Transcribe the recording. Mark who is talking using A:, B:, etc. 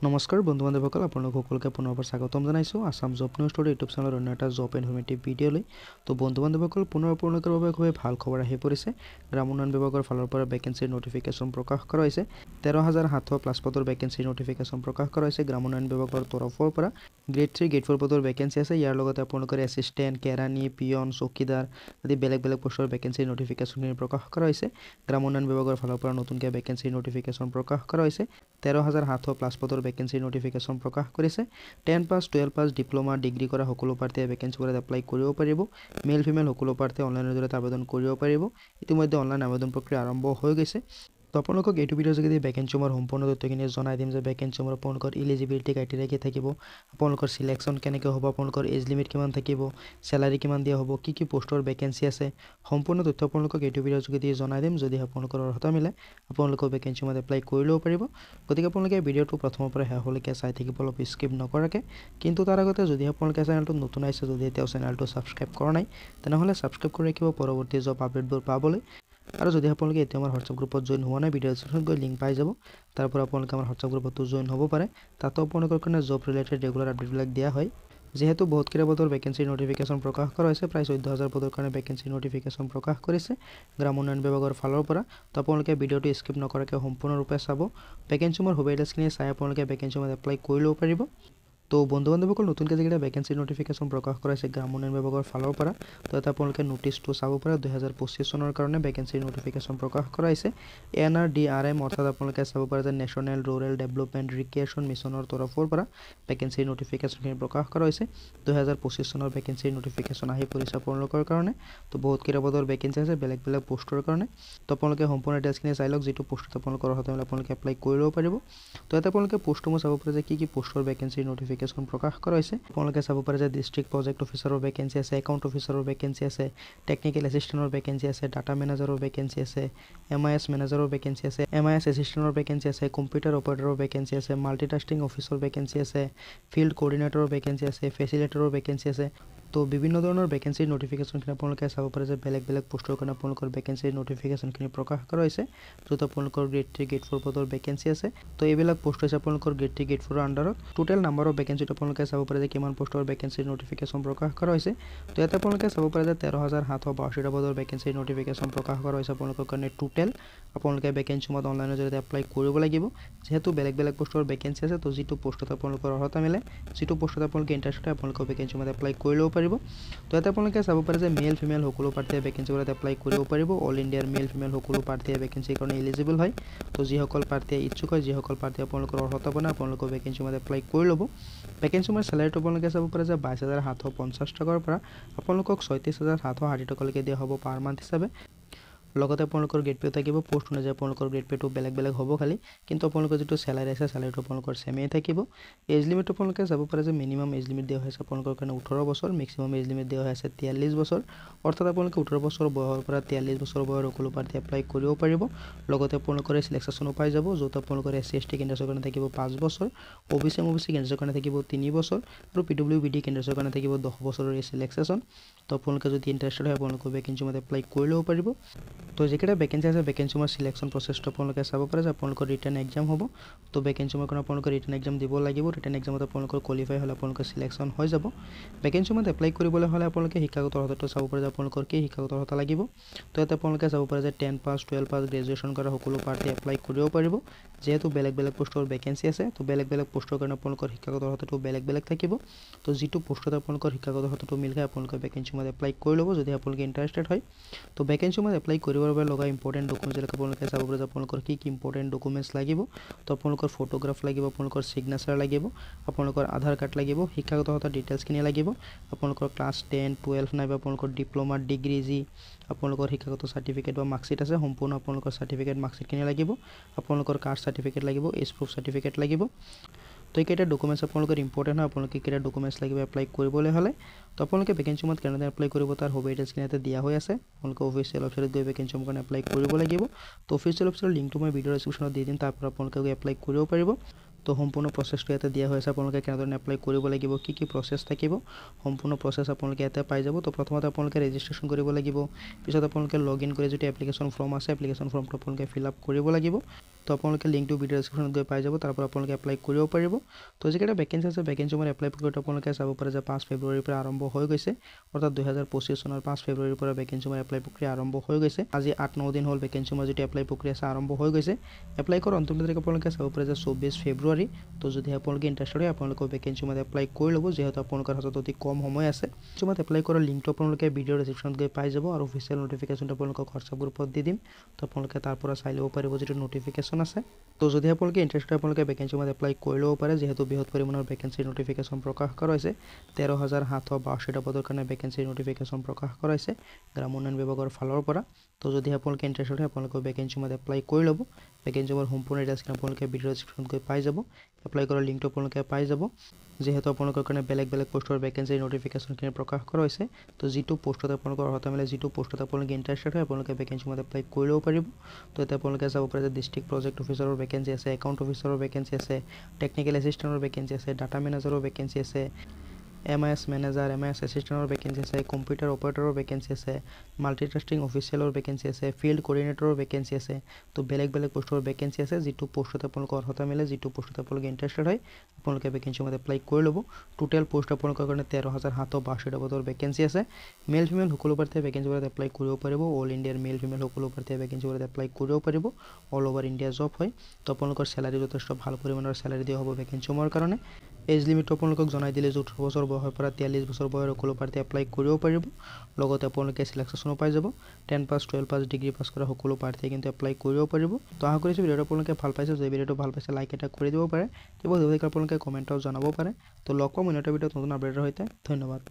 A: নমস্কাৰ বন্ধু বান্ধৱসকল, আপোনালোক সকলোকে পুনৰবাৰ স্বাগতম জনাইছোঁ Assam job news story YouTube চেনেলৰ অন্য এটা জব ইনফৰ্মেটিভ ভিডিঅ'লৈ। তো বন্ধু বান্ধৱসকল, পুনৰ আপোনালোকৰ বাবে খুবেই ভাল খবৰ আহি পৰিছে। গ্ৰাম উন্নয়ন বিভাগৰ ফালৰ পৰা ভেকেঞ্চিৰ নটিফিকেশ্যন প্ৰকাশ কৰা হৈছে। 13,700 প্লাছ পদৰ ভেকেঞ্চিৰ নটিফিকেশ্যন প্ৰকাশ কৰা হৈছে গ্ৰাম উন্নয়ন বিভাগৰ তৰফৰ পৰা। গ্ৰেড 3 গ্ৰেড 4 পদৰ ভেকেঞ্চি আছে। ইয়াৰ লগতে আপোনালোকৰ এছিষ্টেণ্ট, কেৰাণী, পিয়ন, চকীদাৰ আদি বেলেগ বেলেগ পোষ্টৰ ভেকেঞ্চিৰ নটিফিকেশ্যনখিনি প্ৰকাশ কৰা হৈছে। গ্ৰাম উন্নয়ন বিভাগৰ ফালৰ পৰা নতুনকৈ ভেকেঞ্চিৰ নটিফিকেশ্যন প্ৰকাশ কৰা হৈছে। 13,700 প্লাছ পদৰ ভেকেঞ্চিৰ নটিফিকেশ্যন প্ৰকাশ কৰিছে। 10 পাছ, 12 পাছ, ডিপ্ল'মা, ডিগ্ৰী কৰা সকলো প্ৰাৰ্থীয়ে ভেকেঞ্চিবোৰত এপ্লাই কৰিব পাৰিব। মেল ফিমেল সকলো প্ৰাৰ্থীয়ে অনলাইনৰ জৰিয়তে আবেদন কৰিব পাৰিব। ইতিমধ্যে অনলাইন আবেদন প্ৰক্ৰিয়া আৰম্ভ হৈ গৈছে। তো আপোনালোকক এইটো ভিডিঅ'ৰ যোগেদি ভেকেঞ্চিসমূহৰ সম্পূৰ্ণ তথ্যখিনি জনাই দিম যে ভেকেঞ্চিসমূহৰ আপোনালোকৰ ইলিজিবিলিটি ক্ৰাইটেৰিয়া কি থাকিব, আপোনালোকৰ চিলেকশ্যন কেনেকৈ হ'ব, আপোনালোকৰ এজ লিমিট কিমান থাকিব, চেলাৰী কিমান দিয়া হ'ব, কি পোষ্টৰ ভেকেঞ্চি আছে, সম্পূৰ্ণ তথ্য আপোনালোকক এইটো ভিডিঅ'ৰ যোগেদি জনাই দিম। যদি আপোনালোকৰ অৰ্হতা মিলে আপোনালোকৰ ভেকেঞ্চিসমূহত এপ্লাই কৰি ল'ব পাৰিব। গতিকে আপোনালোকে ভিডিঅ'টো প্ৰথমৰ পৰা শেষলৈকে চাই থাকিব, অলপ স্কিপ নকৰাকৈ। কিন্তু তাৰ আগতে যদি আপোনালোকে চেনেলটো নতুন আহিছে, যদি এতিয়াও চেনেলটো ছাবস্ক্ৰাইব কৰা নাই, তেনেহ'লে ছাবস্ক্ৰাইব কৰি ৰাখিব পৰৱৰ্তী জব আপডেটবোৰ পাবলৈ। আৰু যদি আপোনালোকে এতিয়া আমাৰ হোৱাটছআপ গ্ৰুপত জইন হোৱা নাই, ভিডিঅ' ডিছক্ৰিপশ্যনত গৈ লিংক পাই যাব। তাৰ পৰা আপোনালোকে আমাৰ হোৱাটছআপ গ্ৰুপতো জইন হ'ব পাৰে। তাতো আপোনালোকৰ কাৰণে জব ৰিলেটেড ৰেগুলাৰ আপডেটবিলাক দিয়া হয়। যিহেতু বহুতকেইটা পদৰ ভেকেঞ্চিৰ নটিফিকেশ্যন প্ৰকাশ কৰা হৈছে, প্ৰায় 14,000 পদৰ কাৰণে ভেকেঞ্চিৰ নটিফিকেশ্যন প্ৰকাশ কৰিছে গ্ৰাম উন্নয়ন বিভাগৰ ফালৰ পৰা। তো আপোনালোকে ভিডিঅ'টো স্কিপ নকৰাকৈ সম্পূৰ্ণৰূপে চাব। ভেকেঞ্চিসমূহৰ সুবিধাখিনি চাই আপোনালোকে ভেকেঞ্চিসমূহত এপ্লাই কৰি ল'ব পাৰিব। তো বন্ধু বান্ধৱসকল, নতুনকৈ যিকেইটা ভেকেঞ্চিৰ নটিফিকেশ্যন প্ৰকাশ কৰা হৈছে গ্ৰাম উন্নয়ন বিভাগৰ ফালৰ পৰা, তো এটা আপোনালোকে নটিচটো চাব পাৰে। 2025 চনৰ কাৰণে ভেকেঞ্চিৰ নটিফিকেশ্যন প্ৰকাশ কৰা হৈছে। NRDRM অৰ্থাৎ আপোনালোকে চাব পাৰে যে নেশ্যনেল ৰুৰেল ডেভেলপমেণ্ট ৰিক্ৰিয়েশ্যন মিছনৰ তৰফৰ পৰা ভেকেঞ্চিৰ নটিফিকেশ্যনখিনি প্ৰকাশ কৰা হৈছে। 2025 চনৰ ভেকেঞ্চিৰ নটিফিকেশ্যন আহি পৰিছে আপোনালোকৰ কাৰণে। তো বহুতকেইটা পদৰ ভেকেঞ্চি আছে বেলেগ বেলেগ পোষ্টৰ কাৰণে। তো আপোনালোকে সম্পূৰ্ণ ডিটেইলছখিনি চাই লওক। যিটো পোষ্টত আপোনালোকৰ অৰ্হতা হ'লে আপোনালোকে এপ্লাই কৰি ল'ব পাৰিব। তো ইয়াতে আপোনালোকে পোষ্টসমূহ চাব পাৰে যে কি পোষ্টৰ ভেকেঞ্চিৰ নটিফিকেশ্যন প্ৰকাশ কৰা হৈছে। আপোনালোকে চাব পাৰে যে ডিষ্ট্ৰিক্ট প্ৰজেক্ট অফিচাৰৰ ভেকেঞ্চি আছে, একাউণ্ট অফিচাৰৰ ভেকেঞ্চি আছে, টেকনিকেল এছিষ্টেণ্টৰ ভেকেঞ্চি আছে, ডাটা মেনেজাৰৰ ভেকেঞ্চি আছে, MIS মেনেজাৰৰ ভেকেঞ্চি আছে, MIS এছিষ্টেণ্টৰ ভেকেঞ্চি আছে, কম্পিউটাৰ অপাৰেটৰৰ ভেকেঞ্চি আছে, মাল্টিটাস্কিং অফিচৰ ভেকেঞ্চি আছে, ফিল্ড কোঅৰ্ডিনেটৰৰ ভেকেঞ্চি আছে, ফেচিলেটৰৰ ভেকেঞ্চি আছে। তো বিভিন্ন ধৰণৰ ভেকেঞ্চিৰ নটিফিকেশ্যনখিনি আপোনালোকে চাব পাৰে যে বেলেগ বেলেগ পোষ্টৰ কাৰণে আপোনালোকৰ ভেকেঞ্চিৰ নটিফিকেশ্যনখিনি প্ৰকাশ কৰা হৈছে। য'ত আপোনালোকৰ গ্ৰেড 3 গ্ৰেড 4 পদৰ ভেকেঞ্চি আছে। তো এইবিলাক পোষ্ট হৈছে আপোনালোকৰ গ্ৰেড 3 গ্ৰেড 4ৰ আণ্ডাৰত। টোটেল নাম্বাৰ অফ ভেকেঞ্চিত আপোনালোকে চাব পাৰে যে কিমান পোষ্টৰ ভেকেঞ্চিৰ নটিফিকেশ্যন প্ৰকাশ কৰা হৈছে। তো ইয়াতে আপোনালোকে চাব পাৰে যে 13,782 পদৰ ভেকেঞ্চিৰ নটিফিকেশ্যন প্ৰকাশ কৰা হৈছে আপোনালোকৰ কাৰণে টোটেল। আপোনালোকে ভেকেঞ্চিসমূহত অনলাইনৰ জৰিয়তে এপ্লাই কৰিব লাগিব। যিহেতু বেলেগ বেলেগ পোষ্টৰ ভেকেঞ্চি আছে, তো যিটো পোষ্টত আপোনালোকৰ অৰ্হতা মিলে, যিটো পোষ্টত আপোনালোকে ইণ্টাৰেষ্টেড আপোনালোকৰ ভেকেঞ্চিসমূহত এপ্লাই কৰি ল'ব পাৰিব। তো ইয়াতে আপোনালোকে চাব পাৰে যে মেল ফিমেল সকলো প্ৰাৰ্থীয়ে ভেকেঞ্চিবোৰত এপ্লাই কৰিব পাৰিব। অল ইণ্ডিয়াৰ মেল ফিমেল সকলো প্ৰাৰ্থীয়ে ভেকেঞ্চিৰ কাৰণে এলিজিবল হয়। তো যিসকল প্ৰাৰ্থীয়ে ইচ্ছুক হয়, যিসকল প্ৰাৰ্থীয়ে আপোনালোকৰ অৰ্হতা বনায়, আপোনালোকৰ ভেকেঞ্চিসমূহত এপ্লাই কৰি ল'ব। ভেকেঞ্চিসমূহৰ চেলাৰীটো আপোনালোকে চাব পাৰে যে 22,750 টকাৰ পৰা আপোনালোকক 36,760 টকালৈকে দিয়া হ'ব পাৰ মান্থ হিচাপে। লগতে আপোনালোকৰ গ্ৰেড পে' থাকিব। পোষ্ট অনুযায়ী আপোনালোকৰ গ্ৰেড পে'টো বেলেগ বেলেগ হ'ব খালি, কিন্তু আপোনালোকৰ যিটো চেলাৰী আছে চেলাৰীটো আপোনালোকৰ ছেমেই থাকিব। এজ লিমিটটো আপোনালোকে চাব পাৰে যে মিনিমাম এজ লিমিট দিয়া হৈছে আপোনালোকৰ কাৰণে 18 বছৰ, মেক্সিমাম এজ লিমিট দিয়া হৈ আছে 43 বছৰ। অৰ্থাৎ আপোনালোকে 18 বছৰ বয়সৰ পৰা 43 বছৰ বয়সৰ সকলো প্ৰাৰ্থী এপ্লাই কৰিব পাৰিব। লগতে আপোনালোকৰ চিলেকশ্যনো পাই যাব, য'ত আপোনালোকৰ SC ST কেণ্ডিডেটছৰ কাৰণে থাকিব 5 বছৰ, OBC কেণ্ডিডেটছৰ কাৰণে থাকিব 3 বছৰ, আৰু PWBD কেণ্ডিডেটছৰ কাৰণে থাকিব 10 বছৰৰ চিলেকশ্যন। তো আপোনালোকে যদি ইণ্টাৰেষ্টেড হয় আপোনালোকৰ ভেকেঞ্চিসমূহত এপ্লাই কৰি ল'ব পাৰিব। তো যিকেইটা ভেকেঞ্চি আছে ভেকেঞ্চিসমূহৰ চিলেকশ্যন প্ৰচেছটো আপোনালোকে চাব পাৰে যে আপোনালোকৰ ৰিটেন এক্সাম হ'ব। তো ভেকেঞ্চিসমূহৰ কাৰণে আপোনালোকৰ ৰিটেন এক্সাম দিব লাগিব। ৰিটেন এক্সামত আপোনালোকৰ কোৱালিফাই হ'লে আপোনালোকৰ চিলেকশ্যন হৈ যাব। ভেকেঞ্চিসমূহত এপ্লাই কৰিবলৈ হ'লে আপোনালোকে শিক্ষাগত অৰ্হতাটো চাব পাৰে যে আপোনালোকৰ কি শিক্ষাগত অৰ্হতা লাগিব। তো ইয়াতে আপোনালোকে চাব পাৰে যে 10 পাছ, 12 পাছ, গ্ৰেজুৱেশ্যন কৰা সকলো প্ৰাৰ্থী এপ্লাই কৰিব পাৰিব। যিহেতু বেলেগ বেলেগ পোষ্টৰ ভেকেঞ্চি আছে, তো বেলেগ বেলেগ পোষ্টৰ কাৰণে আপোনালোকৰ শিক্ষাগত অৰ্হতাটো বেলেগ বেলেগ থাকিব। তো যিটো পোষ্টত আপোনালোকৰ শিক্ষাগত অৰ্হতাটো মিল খায় আপোনালোকে ভেকেঞ্চিসমূহত এপ্লাই কৰি ল'ব যদি আপোনালোকে ইণ্টাৰেষ্টেড হয়। তো ভেকেঞ্চিসমূহত এপ্লাই কৰিবৰ বাবে লগা ইম্পৰ্টেণ্ট ডকুমেণ্টছ আপোনালোকে চাব পাৰে যে আপোনালোকৰ কি ইম্পৰ্টেণ্ট ডকুমেণ্টছ লাগিব। তো আপোনালোকৰ ফটোগ্ৰাফ লাগিব, আপোনালোকৰ ছিগনেচাৰ লাগিব, আপোনালোকৰ আধাৰ কাৰ্ড লাগিব, শিক্ষাগত অৰ্হতাৰ ডিটেইলছখিনি লাগিব, আপোনালোকৰ ক্লাছ 10, 12 নাইবা আপোনালোকৰ ডিপ্ল'মা, ডিগ্ৰী যি আপোনালোকৰ শিক্ষাগত চাৰ্টিফিকেট বা মাৰ্কশ্বিট আছে সম্পূৰ্ণ আপোনালোকৰ চাৰ্টিফিকেট মাৰ্কশ্বিটখিনি লাগিব, আপোনালোকৰ কাষ্ট চাৰ্টিফিকেট লাগিব, এজ প্ৰুফ চাৰ্টিফিকেট লাগিব। তো এইকেইটা ডকুমেণ্টছ আপোনালোকৰ ইম্পৰ্টেণ্ট হয়। আপোনালোকে এইকেইটা ডকুমেণ্টছ লাগিব এপ্লাই কৰিবলৈ হ'লে। তো আপোনালোকে ভেকেঞ্চিসমূহত কেনেদৰে এপ্লাই কৰিব তাৰ সুবিধা ডিটেইলছখিনি ইয়াতে দিয়া হৈ আছে। আপোনালোকে অফিচিয়েল ৱেবছাইটত গৈ ভেকেঞ্চিসমূহৰ কাৰণে এপ্লাই কৰিব লাগিব। তো অফিচিয়েল ৱেবছাইটৰ লিংকটো মই ভিডিঅ' ডিছক্ৰিপশ্যনত দি দিম, তাৰ পৰা আপোনালোকে গৈ এপ্লাই কৰিব পাৰিব। তো তো সম্পূৰ্ণ প্ৰচেছটো ইয়াতে দিয়া হৈছে আপোনালোকে কেনেদৰে এপ্লাই কৰিব লাগিব কি প্ৰচেছ থাকিব সম্পূৰ্ণ প্ৰচেছ আপোনালোকে ইয়াতে পাই যাব তো প্ৰথমতে আপোনালোকে ৰেজিষ্ট্ৰেশ্যন কৰিব লাগিব পিছত আপোনালোকে লগইন কৰি যদি এপ্লিকেশ্যন ফৰ্ম আছে এপ্লিকেশ্যন ফৰ্মটো আপোনালোকে ফিল আপ কৰিব লাগিব তো আপোনালোকে লিংকটো ভিডিও ডেসক্ৰিপশ্যনত গৈ পাই যাব তাৰ পৰা আপোনালোকে এপ্লাই কৰিব পাৰিব তো যিকেইটা ভেকেন্সি আছে ভেকেন্সি মই এপ্লাই কৰোঁতে আপোনালোকে চাব পাৰে যে 5 ফেব্ৰুৱাৰীৰ পৰা আৰম্ভ হৈ গৈছে অৰ্থাৎ 2025 চনৰ 5 ফেব্ৰুৱাৰীৰ পৰা ভেকেন্সি মই এপ্লাই প্ৰক্ৰিয়া আৰম্ভ হৈ গৈছে আজি 8-9 দিন হ'ল ভেকেন্সি মই যদি এপ্লাই প্ৰক্ৰিয়া আৰম্ভ হৈ গৈছে এপ্লাই কৰাৰ অন্তিম তাৰিখ আপোনালোকে চাব পাৰে যে 24 ফেব্ৰুৱাৰী তো যদি আপোনালোকে ইন্টাৰেষ্টেড হয় আপোনালোকে ভেকেন্সি মই এপ্লাই কৰি ল'ব যেহেতু আপোনালোকৰ হাতত অতি কম সময় আছে মই এপ্লাই কৰাৰ লিংকটো আপোনালোকে ভিডিও ডেসক্ৰিপশ্যনত গৈ পাই যাব আৰু অফিচিয়েল নোটিফিকেশ্যনটো আপোনালোকক হোৱাটছআপ গ্ৰুপত দি দিম তো আপোনালোকে তাৰ পৰা চাই ল'ব পাৰিব যেটো নোটিফিকেশ্যন আছে তো যদি আপোনালোকে ইন্টাৰেষ্টেড আপোনালোকে ভেকেন্সি মই এপ্লাই কৰি ল'ব পাৰে যেহেতু বৃহৎ পৰিমাণৰ ভেকেন্সি নোটিফিকেশ্যন প্ৰকাশ কৰা হৈছে 13,782টা পদৰ কাৰণে ভেকেন্সি নোটিফিকেশ্যন প্ৰকাশ কৰা হৈছে গ্ৰাম উন্নয়ন বিভাগৰ ফালৰ পৰা তো যদি আপোনালোকে ইন্টাৰেষ্টেড হয় আপোনালোকে ভেকেন্সি মই এপ্লাই কৰি ল'ব ভেকেন্সি মোৰ সম্পূৰ্ণ ডিটেইলছ আপোনালোকে ভিডিও ডেসক্ৰিপশ্যনত গৈ পাই যাব এপ্লাই কৰাৰ লিংকটো আপোনালোকে পাই যাব যেহেতু আপোনালোকৰ কাৰণে বেলেগ পোষ্টৰ ভেকেন্সি নোটিফিকেশ্যনখিনি প্ৰকাশ কৰা হৈছে তো যিটো পোষ্টত আপোনালোকৰ অৰ্হতা মিলে যিটো পোষ্টত আপোনালোকে ইন্টাৰেষ্টেড হয় আপোনালোকে ভেকেন্সি মই এপ্লাই কৰি ল'ব পাৰিব তো এতিয়া আপোনালোকে চাব পাৰে যে ডিস্ট্ৰিক্ট প্ৰজেক্ট অফিচাৰৰ ভেকেন্সি আছে একাউণ্ট অফিচাৰৰ ভেকেন্সি আছে টেকনিকেল এছিষ্টেণ্টৰ ভেকেন্সি আছে ডাটা মেনেজাৰৰ ভেকেন্সি আছে MIS মেনেজাৰ MIS এছিষ্টেণ্টৰ ভেকেন্সি আছে কম্পিউটাৰ অপাৰেটৰৰ ভেকেন্সি আছে মাল্টিটাস্কিং অফিচিয়েলৰ ভেকেন্সি আছে ফিল্ড কোঅৰ্ডিনেটৰৰ ভেকেন্সি আছে তো বেলেগ পোষ্টৰ ভেকেন্সি আছে যিটো পোষ্টত আপোনালোকৰ অৰ্হতা মিলে যিটো পোষ্টত আপোনালোকে ইন্টাৰেষ্টেড হয় আপোনালোকে ভেকেন্সি মই এপ্লাই কৰি ল'ব টোটেল পোষ্ট আপোনালোকৰ কাৰণে 13,782টা পদৰ ভেকেন্সি আছে মেল ফিমেল সকলো প্ৰাৰ্থীয়ে ভেকেন্সি মই এপ্লাই কৰিব পাৰিব অল ইণ্ডিয়াৰ মেল ফিমেল সকলো প্ৰাৰ্থীয়ে ভেকেন্সি মই এপ্লাই কৰিব পাৰিব অল ওভাৰ ইণ্ডিয়া জব হয় তো আপোনালোকৰ স্যালাৰি যথেষ্ট ভাল পৰিমাণৰ স্যালাৰি দিয়া হ'ব ভেকেন্সি মোৰ কাৰণে এজ লিমিট আপোনালোকক জনাই দিলে যে 18 বছৰ বয়সৰ পৰা 43 বছৰ বয়সৰ সকলো প্ৰাৰ্থী এপ্লাই কৰিব পাৰিব লগতে আপোনালোকে সিলেকশ্যনো পাই যাব 10 পাছ 12 পাছ ডিগ্ৰী পাছ কৰা সকলো প্ৰাৰ্থীয়ে কিন্তু এপ্লাই কৰিব পাৰিব তো আশা কৰিছোঁ ভিডিওটো আপোনালোকে ভাল পাইছে যদি ভিডিওটো ভাল পাইছে লাইক এটা কৰি দিব পাৰে তেতিয়াও আপোনালোকে কমেণ্টত জনাব পাৰে তো লগ পাম অন্য এটা ভিডিঅ'ত নতুন আপডেটৰ সৈতে ধন্যবাদ